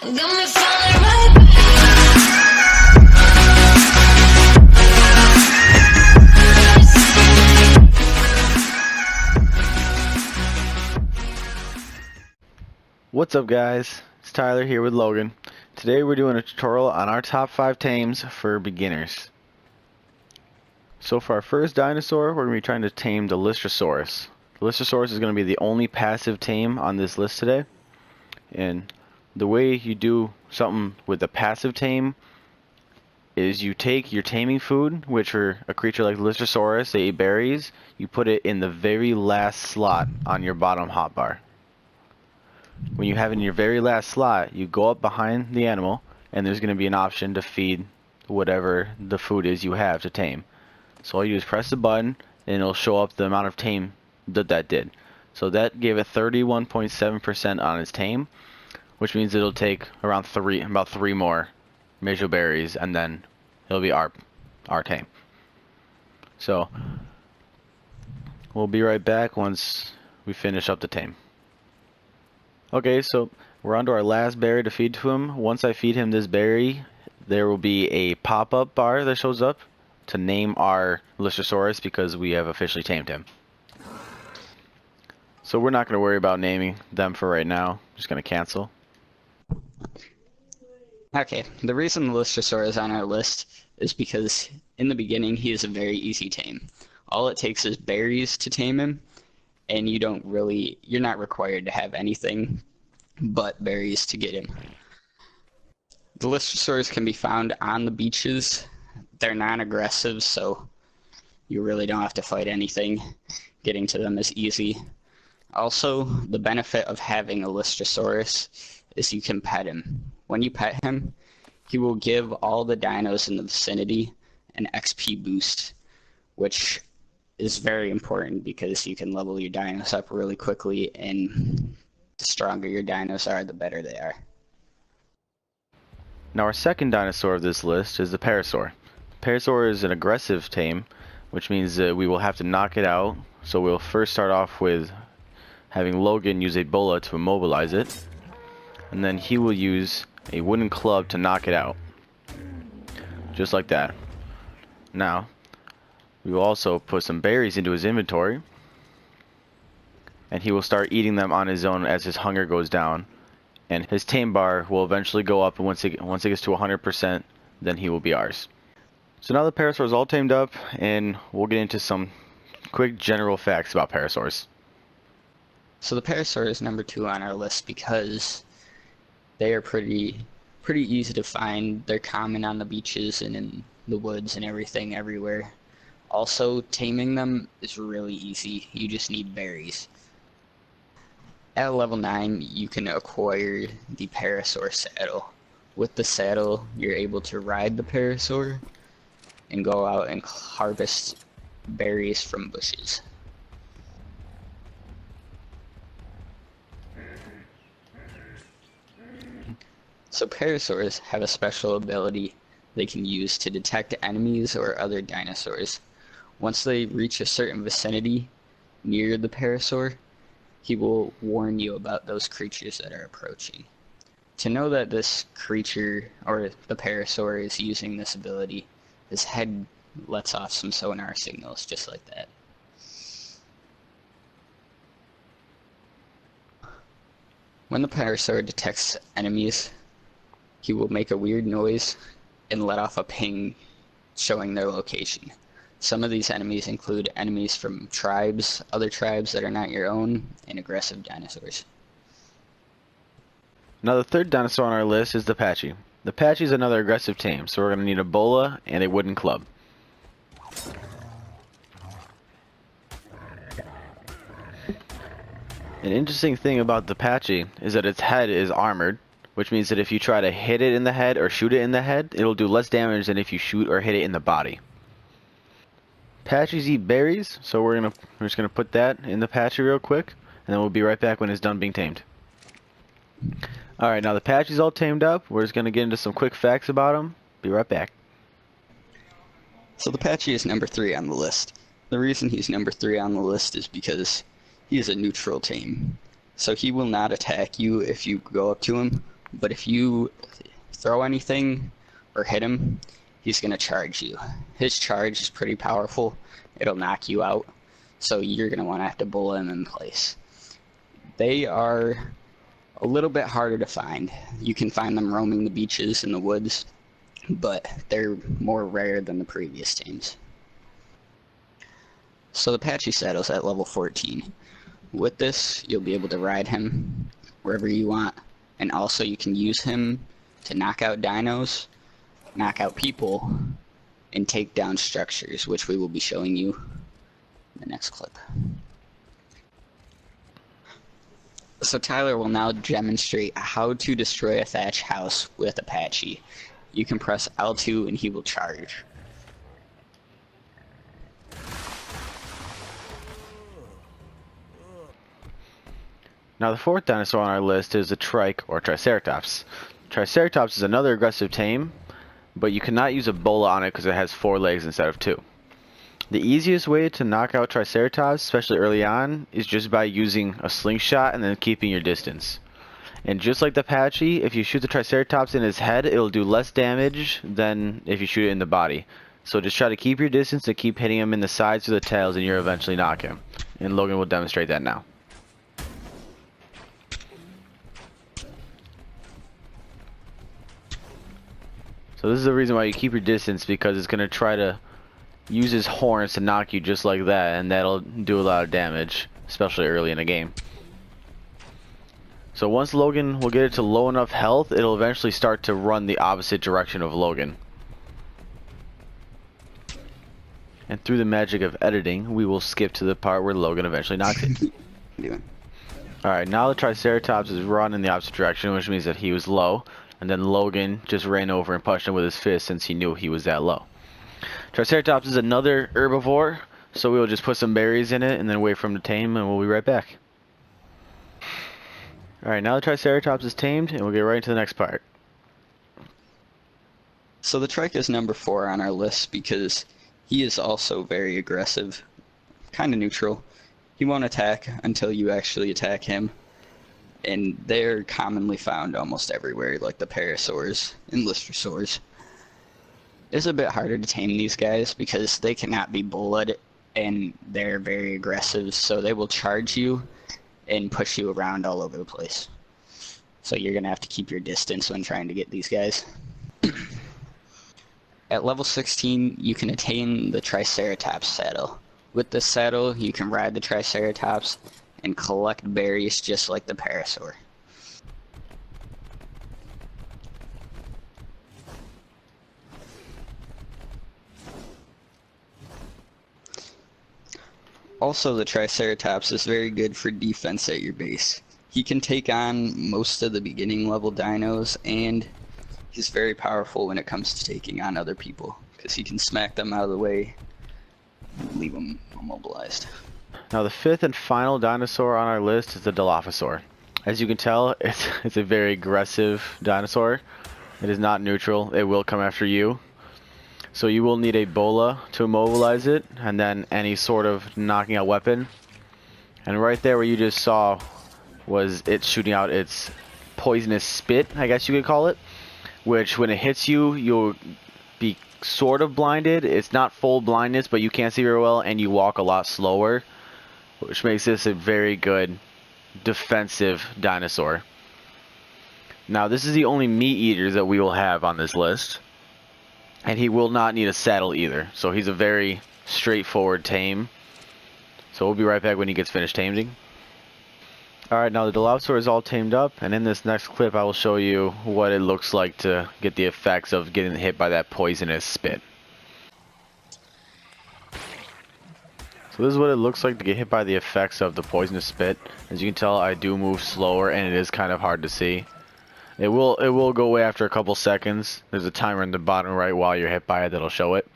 Got me falling right back. What's up guys, it's Tyler here with Logan. Today we're doing a tutorial on our top 5 tames for beginners. So for our first dinosaur, we're going to be trying to tame the Lystrosaurus. The Lystrosaurus is going to be the only passive tame on this list today. And the way you do something with a passive tame is you take your taming food, which for a creature like Lystrosaurus, they eat berries, you put it in the very last slot on your bottom hotbar. When you have it in your very last slot, you go up behind the animal, and there's going to be an option to feed whatever the food is you have to tame. So all you do is press the button, and it'll show up the amount of tame that did. So that gave it 31.7% on its tame, which means it'll take around about three more measure berries, and then it'll be our tame. So we'll be right back once we finish up the tame. Okay, so we're on to our last berry to feed to him. Once I feed him this berry, there will be a pop-up bar that shows up to name our Lystrosaurus because we have officially tamed him. So we're not going to worry about naming them for right now. Just going to cancel. Okay, the reason the Lystrosaurus is on our list is because in the beginning he is a very easy tame. All it takes is berries to tame him, and you're not required to have anything but berries to get him. The Lystrosaurus can be found on the beaches. They're non-aggressive, so you really don't have to fight anything. Getting to them is easy. Also, the benefit of having a Lystrosaurus is you can pet him. When you pet him, he will give all the dinos in the vicinity an XP boost, which is very important because you can level your dinos up really quickly, and the stronger your dinos are, the better they are. Now our second dinosaur of this list is the Parasaur. Parasaur is an aggressive tame, which means that we will have to knock it out. So we'll first start off with having Logan use a bola to immobilize it, and then he will use a wooden club to knock it out. Just like that. Now, we will also put some berries into his inventory, and he will start eating them on his own as his hunger goes down, and his tame bar will eventually go up, and once it gets to 100%, then he will be ours. So now the Parasaur is all tamed up, and we'll get into some quick general facts about Parasaurs. So the Parasaur is number 2 on our list because they are pretty easy to find. They're common on the beaches and in the woods and everything everywhere. Also, taming them is really easy. You just need berries. At level 9, you can acquire the Parasaur saddle. With the saddle, you're able to ride the Parasaur and go out and harvest berries from bushes. So Parasaurs have a special ability they can use to detect enemies or other dinosaurs. Once they reach a certain vicinity near the Parasaur, he will warn you about those creatures that are approaching. To know that this creature, or the Parasaur, is using this ability, his head lets off some sonar signals just like that. When the Parasaur detects enemies, he will make a weird noise and let off a ping showing their location. Some of these enemies include enemies from tribes, other tribes that are not your own, and aggressive dinosaurs. Now the third dinosaur on our list is the Apache. The Apache is another aggressive tame, so we're going to need a bola and a wooden club. An interesting thing about the Apache is that its head is armored, which means that if you try to hit it in the head or shoot it in the head, it'll do less damage than if you shoot or hit it in the body. Apaches eat berries, so we're just gonna put that in the Apache real quick, and then we'll be right back when it's done being tamed. Alright, now the Apache's all tamed up. We're just gonna get into some quick facts about him. Be right back. So the Apache is number 3 on the list. The reason he's number 3 on the list is because he is a neutral tame. So he will not attack you if you go up to him, but if you throw anything or hit him, he's going to charge you. His charge is pretty powerful. It'll knock you out, so you're going to want to have to bull him in place. They are a little bit harder to find. You can find them roaming the beaches and the woods, but they're more rare than the previous tames. So the Apache saddle's at level 14. With this, you'll be able to ride him wherever you want, and also you can use him to knock out dinos, knock out people, and take down structures, which we will be showing you in the next clip. So Tyler will now demonstrate how to destroy a thatch house with Apache. You can press L2 and he will charge. Now the fourth dinosaur on our list is the trike or triceratops. Triceratops is another aggressive tame, but you cannot use a bola on it because it has 4 legs instead of 2. The easiest way to knock out triceratops, especially early on, is just by using a slingshot and then keeping your distance. And just like the Apache, if you shoot the triceratops in his head, it'll do less damage than if you shoot it in the body. So just try to keep your distance and keep hitting him in the sides or the tails and you'll eventually knock him. And Logan will demonstrate that now. So this is the reason why you keep your distance, because it's going to try to use his horns to knock you just like that, and that'll do a lot of damage, especially early in the game. So once Logan will get it to low enough health, it'll eventually start to run the opposite direction of Logan. And through the magic of editing, we will skip to the part where Logan eventually knocks it. Alright, now the Triceratops is run in the opposite direction, which means that he was low. And then Logan just ran over and punched him with his fist since he knew he was that low. Triceratops is another herbivore, so we will just put some berries in it and then wait for him to tame, and we'll be right back. Alright, now the Triceratops is tamed, and we'll get right into the next part. So the trike is number 4 on our list because he is also very aggressive, kind of neutral. He won't attack until you actually attack him. And they're commonly found almost everywhere, like the parasaurs and lysosaurs. It's a bit harder to tame these guys because they cannot be bullied and they're very aggressive, so they will charge you and push you around all over the place. So you're going to have to keep your distance when trying to get these guys. At level 16, you can attain the Triceratops saddle. With this saddle, you can ride the Triceratops and collect berries just like the parasaur. Also, the Triceratops is very good for defense at your base. He can take on most of the beginning level dinos, and he's very powerful when it comes to taking on other people, because he can smack them out of the way and leave them immobilized. Now the fifth and final dinosaur on our list is the Dilophosaur. As you can tell, it's a very aggressive dinosaur. It is not neutral. It will come after you. So you will need a bola to immobilize it, and then any sort of knocking out weapon. And right there where you just saw was it shooting out its poisonous spit, I guess you could call it. Which when it hits you, you'll be sort of blinded. It's not full blindness, but you can't see very well, and you walk a lot slower, which makes this a very good defensive dinosaur. Now this is the only meat eaters that we will have on this list, and he will not need a saddle either, so he's a very straightforward tame. So we'll be right back when he gets finished taming. Alright, now the Dilophosaur is all tamed up, and in this next clip I will show you what it looks like to get the effects of getting hit by that poisonous spit. So this is what it looks like to get hit by the effects of the poisonous spit. As you can tell, I do move slower and it is kind of hard to see. It will go away after a couple seconds. There's a timer in the bottom right while you're hit by it that'll show it.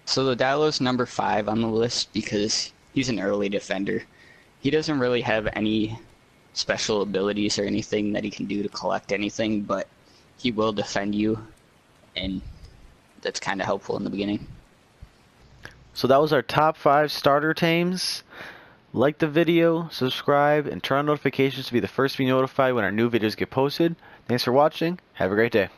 So the Dilo's number 5 on the list because he's an early defender. He doesn't really have any special abilities or anything that he can do to collect anything, but he will defend you, and that's kind of helpful in the beginning. So that was our top 5 starter tames. Like the video, subscribe, and turn on notifications to be the first to be notified when our new videos get posted. Thanks for watching. Have a great day.